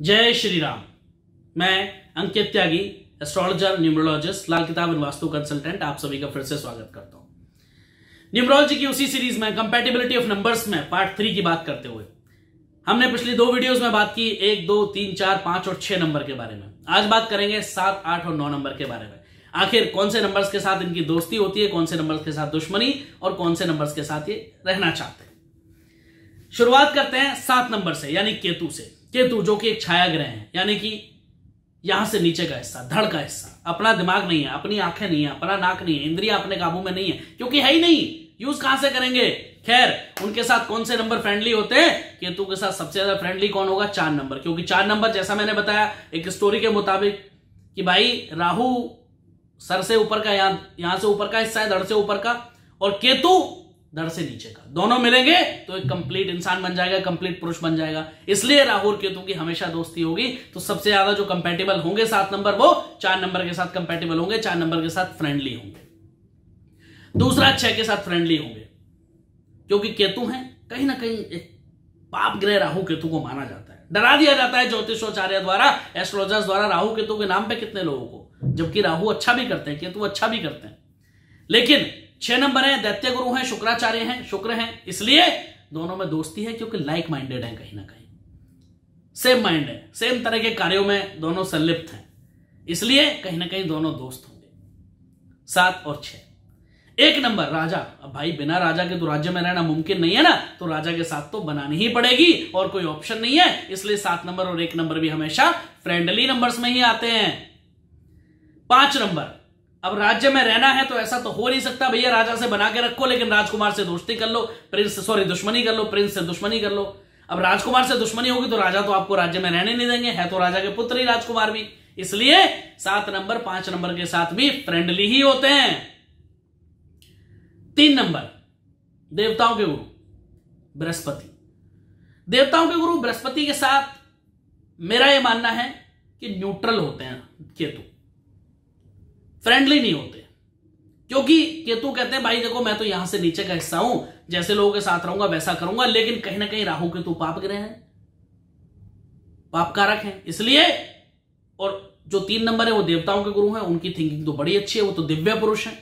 जय श्री राम। मैं अंकित त्यागी, astrologer, numerologist, लाल किताब एंड वास्तु कंसल्टेंट, आप सभी का फिर से स्वागत करता हूं। न्यूमरोलॉजी की उसी सीरीज में कंपैटिबिलिटी ऑफ नंबर्स में पार्ट 3 की बात करते हुए हमने पिछली 2 वीडियोस में बात की 1, 2, 3, 4, 5 और 6 नंबर के बारे में। आज बात करेंगे 7, 8 और 9 नंबर के बारे में। आखिर कौन से नंबर्स के साथ इनकी दोस्ती होती है, कौन से नंबर्स के साथ दुश्मनी और कौन से नंबर्स के साथ ये रहना चाहते हैं। शुरुआत करते हैं 7 नंबर से, यानी केतु से। केतु जो कि एक छाया ग्रह है, यानी कि यहां से नीचे का हिस्सा, धड़ का हिस्सा। अपना दिमाग नहीं है, अपनी आंखें नहीं है, अपना नाक नहीं है, इंद्रियां अपने काबू में नहीं है, क्योंकि है ही नहीं, यूज कहां से करेंगे। खैर, उनके साथ कौन से नंबर फ्रेंडली होते हैं? केतु के साथ सबसे ज्यादा फ्रेंडली कौन होगा? 4 नंबर, क्योंकि 4 नंबर जैसा मैंने बताया एक स्टोरी के मुताबिक कि भाई राहु सर से ऊपर का, यहां से ऊपर का हिस्सा है, धड़ से ऊपर का, और केतु धड़ से नीचे का, दोनों मिलेंगे तो एक कंप्लीट इंसान बन जाएगा, कंप्लीट पुरुष बन जाएगा। इसलिए राहु और केतु की हमेशा दोस्ती होगी। तो सबसे ज्यादा जो कंपैटिबल होंगे 7 नंबर, वो 4 नंबर के साथ कंपैटिबल होंगे, 4 नंबर के साथ फ्रेंडली होंगे। दूसरा 6 के साथ फ्रेंडली होंगे, क्योंकि केतु है कहीं ना कहीं एक पाप ग्रह राहु केतु को माना जाता है, डरा दिया जाता है ज्योतिषाचार्य द्वारा, एस्ट्रोलॉजर्स द्वारा राहु केतु के नाम पे कितने लोगों को, जबकि राहु अच्छा भी करते हैं, केतु अच्छा भी करते हैं। लेकिन 6 नंबर है, दैत्य गुरु हैं, शुक्राचार्य हैं, शुक्र हैं, इसलिए दोनों में दोस्ती है, क्योंकि लाइक माइंडेड है, कहीं ना कहीं सेम माइंड है, सेम तरह के कार्यों में दोनों संलिप्त हैं, इसलिए कहीं ना कहीं दोनों दोस्त होंगे। 7 और 6। 1 नंबर राजा। अब भाई बिना राजा के तो राज्य में रहना मुमकिन नहीं है ना, तो राजा के साथ तो बनानी ही पड़ेगी और कोई ऑप्शन नहीं है। इसलिए 7 नंबर और 1 नंबर भी हमेशा फ्रेंडली नंबर्स में ही आते हैं। 5 नंबर। अब राज्य में रहना है तो ऐसा तो हो नहीं सकता भैया राजा से बना के रखो लेकिन राजकुमार से दोस्ती कर लो, दुश्मनी कर लो, प्रिंस से दुश्मनी कर लो। अब राजकुमार से दुश्मनी होगी तो राजा तो आपको राज्य में रहने नहीं देंगे, है तो राजा के पुत्र ही राजकुमार भी। इसलिए 7 नंबर 5 नंबर के साथ भी फ्रेंडली ही होते हैं। 3 नंबर, देवताओं के गुरु बृहस्पति। देवताओं के गुरु बृहस्पति के साथ मेरा यह मानना है कि न्यूट्रल होते हैं केतु, फ्रेंडली नहीं होते, क्योंकि केतु कहते हैं भाई देखो मैं तो यहां से नीचे का हिस्सा हूं, जैसे लोगों के साथ रहूंगा वैसा करूंगा, लेकिन कहीं ना कहीं राहु केतु पाप ग्रह हैं, पाप कारक हैं, इसलिए। और जो 3 नंबर है वो देवताओं के गुरु हैं, उनकी थिंकिंग तो बड़ी अच्छी है, वो तो दिव्य पुरुष है।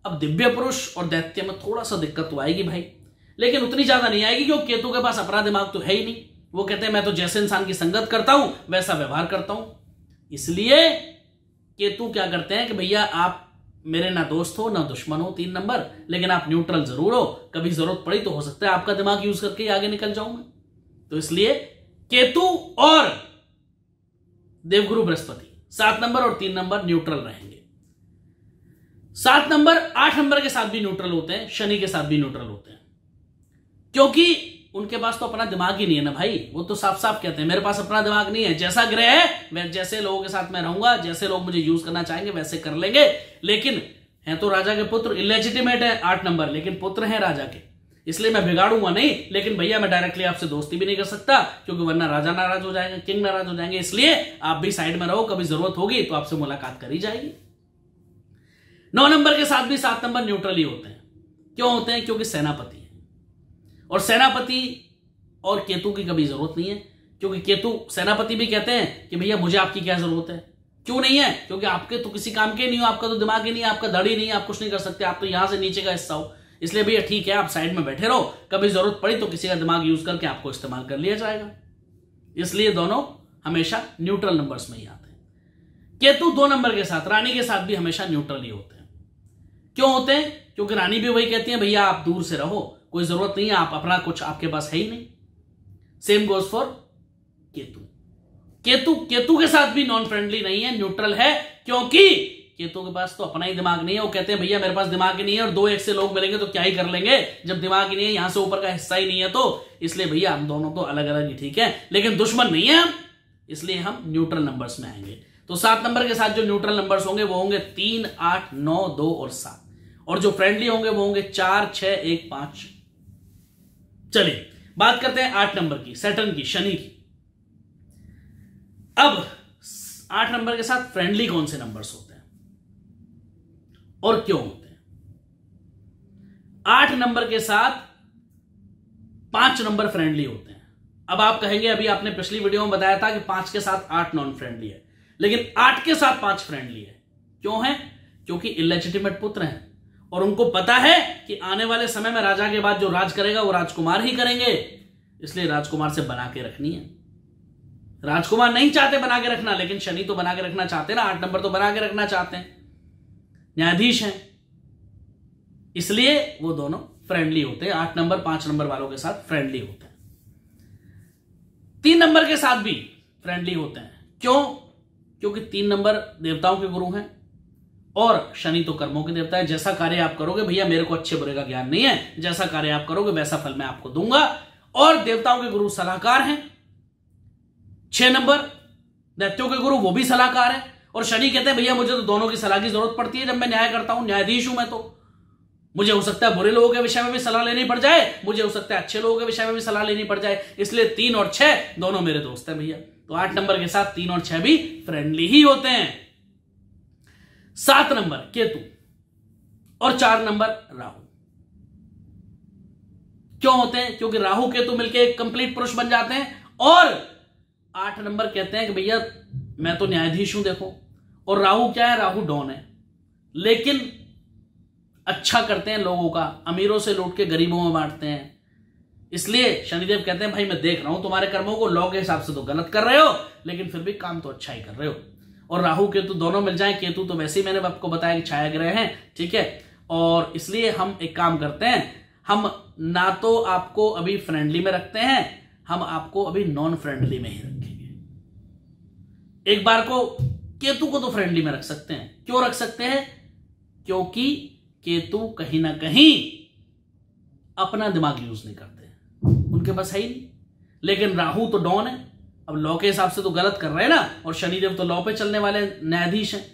अब दिव्य पुरुष और दैत्य में थोड़ा सा दिक्कत तो आएगी भाई, लेकिन उतनी ज्यादा नहीं आएगी, क्योंकि केतु के पास अपना दिमाग तो है ही नहीं। वो कहते हैं मैं तो जैसे इंसान की संगत करता हूं वैसा व्यवहार करता हूं। इसलिए केतु क्या करते हैं कि भैया आप मेरे ना दोस्त हो ना दुश्मन हो 3 नंबर, लेकिन आप न्यूट्रल जरूर हो, कभी जरूरत पड़ी तो हो सकता है आपका दिमाग यूज करके आगे निकल जाऊंगा। तो इसलिए केतु और देवगुरु बृहस्पति 7 नंबर और 3 नंबर न्यूट्रल रहेंगे। 7 नंबर 8 नंबर के साथ भी न्यूट्रल होते हैं, शनि के साथ भी न्यूट्रल होते हैं, क्योंकि उनके पास तो अपना दिमाग ही नहीं है ना भाई। वो तो साफ साफ कहते हैं मेरे पास अपना दिमाग नहीं है, जैसा ग्रह है मैं जैसे लोगों के साथ मैं रहूंगा, जैसे लोग मुझे यूज करना चाहेंगे वैसे कर लेंगे। लेकिन है तो राजा के पुत्र, इलेजिटिमेट है 8 नंबर, लेकिन पुत्र है राजा के, इसलिए मैं बिगाड़ूंगा नहीं। लेकिन भैया मैं डायरेक्टली आपसे दोस्ती भी नहीं कर सकता, क्योंकि वरना राजा नाराज हो जाएगा, किंग नाराज हो जाएंगे, इसलिए आप भी साइड में रहो, कभी जरूरत होगी तो आपसे मुलाकात करी जाएगी। 9 नंबर के साथ भी 7 नंबर न्यूट्रल ही होते हैं। क्यों होते हैं? क्योंकि सेनापति है, और सेनापति और केतु की कभी जरूरत नहीं है, क्योंकि केतु सेनापति भी कहते हैं कि भैया मुझे आपकी क्या जरूरत है। क्यों नहीं है? क्योंकि आपके तो किसी काम के नहीं हो, आपका तो दिमाग ही नहीं है, आपका धड़ ही नहीं है, आप कुछ नहीं कर सकते, आप तो यहां से नीचे का हिस्सा हो। इसलिए भैया ठीक है आप साइड में बैठे रहो, कभी जरूरत पड़ी तो किसी का दिमाग यूज करके आपको इस्तेमाल कर लिया जाएगा। इसलिए दोनों हमेशा न्यूट्रल नंबर्स में ही आते हैं। केतु 2 नंबर के साथ, रानी के साथ भी हमेशा न्यूट्रल ही होते हैं। क्यों होते हैं? क्योंकि रानी भी वही कहती है भैया आप दूर से रहो, कोई जरूरत नहीं है, आप अपना कुछ आपके पास है ही नहीं। Same goes for Ketu. Ketu के साथ भी नॉन फ्रेंडली नहीं है, न्यूट्रल है, क्योंकि केतु के पास तो अपना ही दिमाग नहीं है। वो कहते हैं भैया मेरे पास दिमाग ही नहीं है, और 2 एक से लोग मिलेंगे तो क्या ही कर लेंगे जब दिमाग ही नहीं है, यहां से ऊपर का हिस्सा ही नहीं है, तो इसलिए भैया हम दोनों तो अलग अलग ही ठीक है, लेकिन दुश्मन नहीं है हम, इसलिए हम न्यूट्रल नंबर्स में आएंगे। तो 7 नंबर के साथ जो न्यूट्रल नंबर्स होंगे वो होंगे 3, 8, 9, 2 और 7, और जो फ्रेंडली होंगे वो होंगे 4, 6, 1, 5। चलिए बात करते हैं 8 नंबर की, सैटर्न की, शनि की। अब 8 नंबर के साथ फ्रेंडली कौन से नंबर्स होते हैं और क्यों होते हैं? 8 नंबर के साथ 5 नंबर फ्रेंडली होते हैं, अब आप कहेंगे अभी आपने पिछली वीडियो में बताया था कि 5 के साथ 8 नॉन फ्रेंडली है, लेकिन 8 के साथ 5 फ्रेंडली है। क्यों है? क्योंकि इलेजिटिमेट पुत्र हैं और उनको पता है कि आने वाले समय में राजा के बाद जो राज करेगा वो राजकुमार ही करेंगे, इसलिए राजकुमार से बना के रखनी है। राजकुमार नहीं चाहते बना के रखना, लेकिन शनि तो बना के रखना चाहते ना, 8 नंबर तो बना के रखना चाहते हैं, न्यायाधीश हैं, इसलिए वो दोनों फ्रेंडली होते हैं। 8 नंबर 5 नंबर वालों के साथ फ्रेंडली होते हैं, 3 नंबर के साथ भी फ्रेंडली होते हैं। क्यों? क्योंकि 3 नंबर देवताओं के गुरु हैं और शनि तो कर्मों के देवता है। जैसा कार्य आप करोगे, भैया मेरे को अच्छे बुरे का ज्ञान नहीं है, जैसा कार्य आप करोगे वैसा फल मैं आपको दूंगा। और देवताओं के गुरु सलाहकार हैं। 6 नंबर दैत्यों के गुरु, वो भी सलाहकार है। और शनि कहते हैं भैया मुझे तो दोनों की सलाह की जरूरत पड़ती है जब मैं न्याय करता हूं, न्यायाधीश हूं मैं, तो मुझे हो सकता है बुरे लोगों के विषय में भी सलाह लेनी पड़ जाए, मुझे हो सकता है अच्छे लोगों के विषय में भी सलाह लेनी पड़ जाए, इसलिए 3 और 6 दोनों मेरे दोस्त हैं भैया। तो 8 नंबर के साथ 3 और 6 भी फ्रेंडली ही होते हैं। 7 नंबर केतु और 4 नंबर राहु। क्यों होते हैं? क्योंकि राहु केतु मिलकर एक कंप्लीट पुरुष बन जाते हैं। और 8 नंबर कहते हैं कि भैया मैं तो न्यायाधीश हूं देखो, और राहु क्या है? राहु डॉन है, लेकिन अच्छा करते हैं लोगों का, अमीरों से लूट के गरीबों में बांटते हैं। इसलिए शनिदेव कहते हैं भाई मैं देख रहा हूं तुम्हारे कर्मों को, लॉ के हिसाब से तो गलत कर रहे हो, लेकिन फिर भी काम तो अच्छा ही कर रहे हो। और राहु केतु दोनों मिल जाएं, केतु तो वैसे ही मैंने आपको बताया कि छाया ग्रह हैं, ठीक है। और इसलिए हम एक काम करते हैं, हम ना तो आपको अभी फ्रेंडली में रखते हैं, हम आपको अभी नॉन फ्रेंडली में ही रखेंगे। एक बार को केतु को तो फ्रेंडली में रख सकते हैं। क्यों रख सकते हैं? क्योंकि केतु कहीं ना कहीं अपना दिमाग यूज नहीं करते, उनके पास है ही नहीं। लेकिन राहु तो डॉन है, अब लॉ के हिसाब से तो गलत कर रहे हैं ना, और शनिदेव तो लॉ पे चलने वाले न्यायाधीश हैं,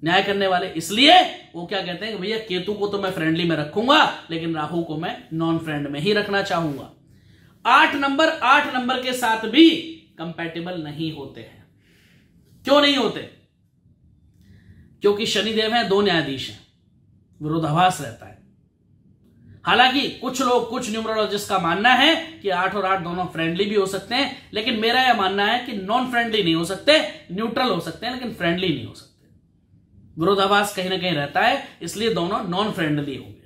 न्याय करने वाले। इसलिए वो क्या कहते हैं कि भैया केतु को तो मैं फ्रेंडली में रखूंगा, लेकिन राहु को मैं नॉन फ्रेंड में ही रखना चाहूंगा। 8 नंबर के साथ भी कंपैटिबल नहीं होते हैं। क्यों नहीं होते? क्योंकि शनिदेव हैं, 2 न्यायाधीश हैं, विरोधाभास रहता है। हालांकि कुछ लोग, कुछ न्यूमरोलॉजिस्ट का मानना है कि 8 और 8 दोनों फ्रेंडली भी हो सकते हैं, लेकिन मेरा यह मानना है कि नॉन फ्रेंडली नहीं हो सकते, न्यूट्रल हो सकते हैं, लेकिन फ्रेंडली नहीं हो सकते। विरोधाभास कहीं ना कहीं रहता है, इसलिए दोनों नॉन फ्रेंडली होंगे।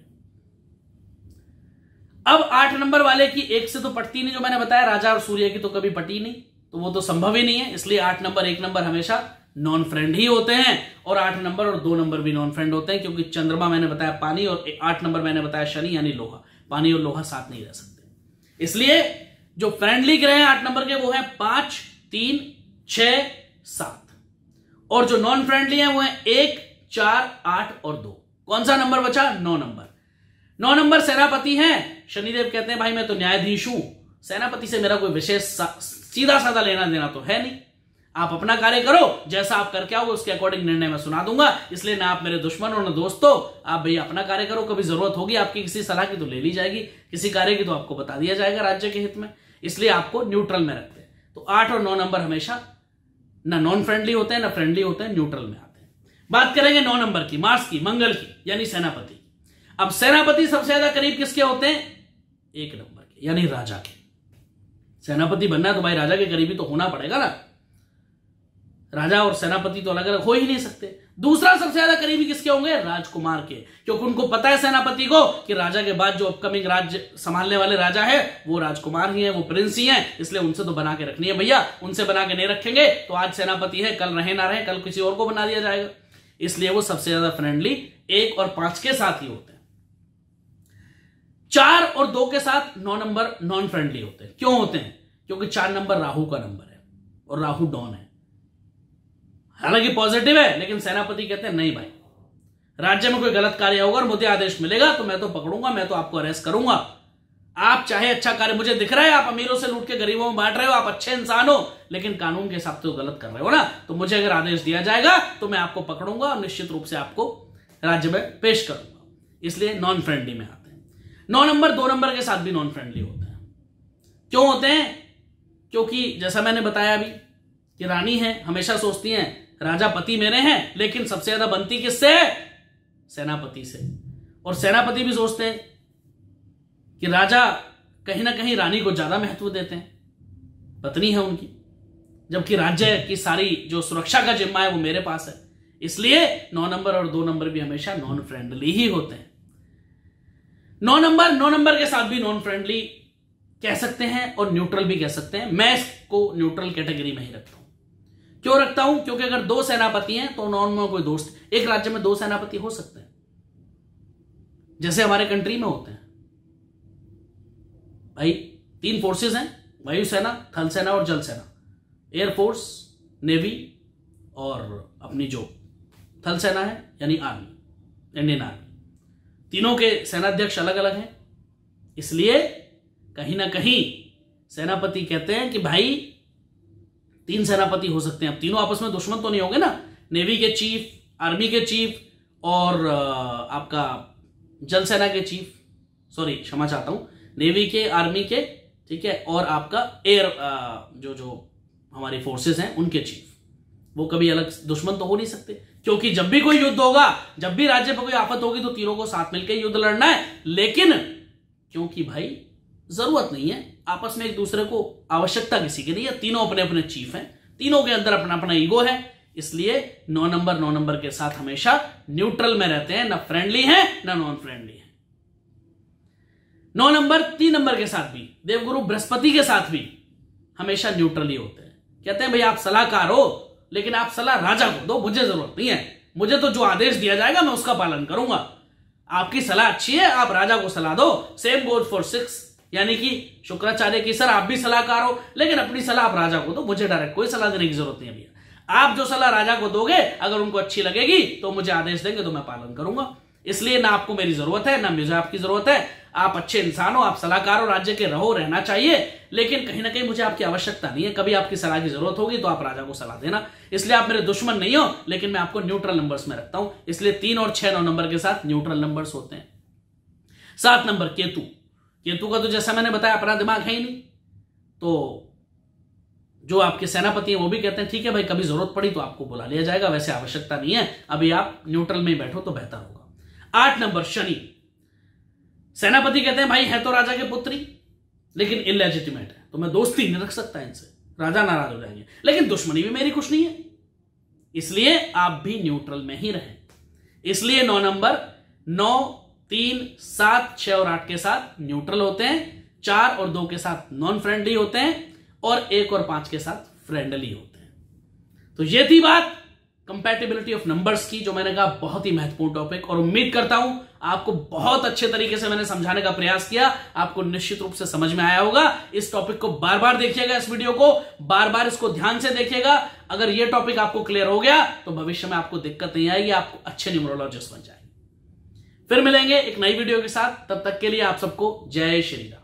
अब 8 नंबर वाले की एक से तो पटती नहीं, जो मैंने बताया राजा और सूर्य की तो कभी पटी नहीं, तो वो तो संभव ही नहीं है। इसलिए 8 नंबर 1 नंबर हमेशा नॉन फ्रेंड ही होते हैं, और 8 नंबर और 2 नंबर भी नॉन फ्रेंड होते हैं, क्योंकि चंद्रमा मैंने बताया पानी, और 8 नंबर मैंने बताया शनि यानी लोहा। पानी और लोहा साथ नहीं रह सकते। इसलिए जो फ्रेंडली ग्रह हैं 8 नंबर के वो हैं 5, 3, 6, 7, और जो नॉन फ्रेंडली हैं वो हैं 1, 4, 8 और 2। कौन सा नंबर बचा? 9 नंबर। 9 नंबर सेनापति हैं। शनिदेव कहते हैं भाई मैं तो न्यायाधीश हूं, सेनापति से मेरा कोई विशेष सीधा साधा लेना देना तो है नहीं, आप अपना कार्य करो, जैसा आप करके आओगे उसके अकॉर्डिंग निर्णय मैं सुना दूंगा। इसलिए ना आप मेरे दुश्मन हो ना दोस्त हो, आप भैया अपना कार्य करो। कभी जरूरत होगी आपकी किसी सलाह की तो ले ली जाएगी, किसी कार्य की तो आपको बता दिया जाएगा राज्य के हित में। इसलिए आपको न्यूट्रल में रखते हैं। तो 8 और 9 नंबर हमेशा ना नॉन फ्रेंडली होते हैं ना फ्रेंडली होते हैं, न्यूट्रल में आते हैं। बात करेंगे 9 नंबर की, मार्स की, मंगल की, यानी सेनापति। अब सेनापति सबसे ज्यादा करीब किसके होते हैं? 1 नंबर के, यानी राजा के। सेनापति बनना है तो भाई राजा के करीबी तो होना पड़ेगा ना, राजा और सेनापति तो अलग अलग हो ही नहीं सकते। दूसरा सबसे ज्यादा करीबी किसके होंगे? राजकुमार के, क्योंकि उनको पता है सेनापति को कि राजा के बाद जो अपकमिंग राज्य संभालने वाले राजा है वो राजकुमार ही है, वो प्रिंस ही है, इसलिए उनसे तो बना के रखनी है भैया। उनसे बना के नहीं रखेंगे तो आज सेनापति है, कल रहे ना रहे, कल किसी और को बना दिया जाएगा। इसलिए वो सबसे ज्यादा फ्रेंडली 1 और 5 के साथ ही होते हैं। 4 और 2 के साथ 9 नंबर नॉन फ्रेंडली होते हैं। क्यों होते हैं? क्योंकि 4 नंबर राहु का नंबर है और राहु डॉन है। हालांकि पॉजिटिव है, लेकिन सेनापति कहते हैं नहीं भाई, राज्य में कोई गलत कार्य होगा और मुझे आदेश मिलेगा तो मैं तो पकड़ूंगा, मैं तो आपको अरेस्ट करूंगा। आप चाहे अच्छा कार्य, मुझे दिख रहा है आप अमीरों से लूट के गरीबों में बांट रहे हो, आप अच्छे इंसान हो, लेकिन कानून के हिसाब से तो गलत कर रहे हो ना, तो मुझे अगर आदेश दिया जाएगा तो मैं आपको पकड़ूंगा और निश्चित रूप से आपको राज्य में पेश करूंगा। इसलिए नॉन फ्रेंडली में आते हैं। 9 नंबर 2 नंबर के साथ भी नॉन फ्रेंडली होते हैं। क्यों होते हैं? क्योंकि जैसा मैंने बताया अभी कि रानी है, हमेशा सोचती हैं राजा पति मेरे हैं, लेकिन सबसे ज्यादा बनती किससे है? सेनापति से। और सेनापति भी सोचते हैं कि राजा कहीं ना कहीं रानी को ज्यादा महत्व देते हैं, पत्नी है उनकी, जबकि राज्य की सारी जो सुरक्षा का जिम्मा है वो मेरे पास है। इसलिए 9 नंबर और 2 नंबर भी हमेशा नॉन फ्रेंडली ही होते हैं। 9 नंबर के साथ भी नॉन फ्रेंडली कह सकते हैं और न्यूट्रल भी कह सकते हैं। मैं इसको न्यूट्रल कैटेगरी में ही रखता हूं। क्यों रखता हूं? क्योंकि अगर 2 सेनापति हैं तो 9 में कोई दोस्त, एक राज्य में 2 सेनापति हो सकते हैं, जैसे हमारे कंट्री में होते हैं भाई। 3 फोर्सेस हैं, वायुसेना, थल सेना और जल सेना। एयरफोर्स, नेवी और अपनी जो थल सेना है यानी आर्मी, इंडियन आर्मी। तीनों के सेनाध्यक्ष अलग अलग हैं। इसलिए कहीं ना कहीं सेनापति कहते हैं कि भाई 3 सेनापति हो सकते हैं। अब तीनों आपस में दुश्मन तो नहीं होंगे ना। नेवी के चीफ, आर्मी के चीफ और आपका जल सेना के चीफ, सॉरी क्षमा चाहता हूं, नेवी के, आर्मी के, ठीक है, और आपका एयर जो हमारी फोर्सेस हैं उनके चीफ, वो कभी अलग दुश्मन तो हो नहीं सकते। क्योंकि जब भी कोई युद्ध होगा, जब भी राज्य पर कोई आफत होगी तो तीनों को साथ मिलकर युद्ध लड़ना है। लेकिन क्योंकि भाई जरूरत नहीं है आपस में एक दूसरे को, आवश्यकता किसी की नहीं है। तीनों अपने अपने चीफ हैं, तीनों के अंदर अपना अपना ईगो है। इसलिए 9 नंबर के साथ हमेशा न्यूट्रल में रहते हैं, ना फ्रेंडली है ना नॉन फ्रेंडली है। 9 नंबर 3 नंबर के साथ भी, देवगुरु बृहस्पति के साथ भी हमेशा न्यूट्रल ही होते हैं। कहते हैं भाई आप सलाहकार हो, लेकिन आप सलाह राजा को दो, मुझे जरूरत नहीं है। मुझे तो जो आदेश दिया जाएगा मैं उसका पालन करूंगा। आपकी सलाह अच्छी है, आप राजा को सलाह दो। सेम गोज फॉर 6, यानी कि शुक्राचार्य की सर आप भी सलाहकार हो, लेकिन अपनी सलाह आप राजा को दो, मुझे डायरेक्ट कोई सलाह देने की जरूरत नहीं है भैया। आप जो सलाह राजा को दोगे, अगर उनको अच्छी लगेगी तो मुझे आदेश देंगे तो मैं पालन करूंगा। इसलिए ना आपको मेरी जरूरत है ना मुझे आपकी जरूरत है। आप अच्छे इंसान हो, आप सलाहकार हो, राज्य के रहो, रहना चाहिए, लेकिन कहीं ना कहीं मुझे आपकी आवश्यकता नहीं है। कभी आपकी सलाह की जरूरत होगी तो आप राजा को सलाह देना। इसलिए आप मेरे दुश्मन नहीं हो, लेकिन मैं आपको न्यूट्रल नंबर्स में रखता हूं। इसलिए 3 और 6 9 नंबर के साथ न्यूट्रल नंबर्स होते हैं। 7 नंबर केतु। केतु का तो जैसा मैंने बताया अपना दिमाग है ही नहीं, तो जो आपके सेनापति हैं वो भी कहते हैं ठीक है भाई, कभी जरूरत पड़ी तो आपको बुला लिया जाएगा, वैसे आवश्यकता नहीं है, अभी आप न्यूट्रल में ही बैठो तो बेहतर होगा। 8 नंबर शनि। सेनापति कहते हैं भाई है तो राजा के पुत्री, लेकिन इलेजिटिमेट है, तो मैं दोस्ती नहीं रख सकता इनसे, राजा नाराज हो जाएंगे, लेकिन दुश्मनी भी मेरी कुछ नहीं है। इसलिए आप भी न्यूट्रल में ही रहें। इसलिए 9 नंबर 9, 3, 7, 6 और 8 के साथ न्यूट्रल होते हैं, 4 और 2 के साथ नॉन फ्रेंडली होते हैं, और 1 और 5 के साथ फ्रेंडली होते हैं। तो ये थी बात कंपैटिबिलिटी ऑफ नंबर्स की, जो मैंने कहा बहुत ही महत्वपूर्ण टॉपिक, और उम्मीद करता हूं आपको बहुत अच्छे तरीके से मैंने समझाने का प्रयास किया, आपको निश्चित रूप से समझ में आया होगा। इस टॉपिक को बार बार देखिएगा, इस वीडियो को बार बार इसको ध्यान से देखिएगा। अगर यह टॉपिक आपको क्लियर हो गया तो भविष्य में आपको दिक्कत नहीं आएगी, आपको अच्छे न्यूमरोलॉजिस्ट बन जाएंगे। फिर मिलेंगे एक नई वीडियो के साथ, तब तक के लिए आप सबको जय श्री राम।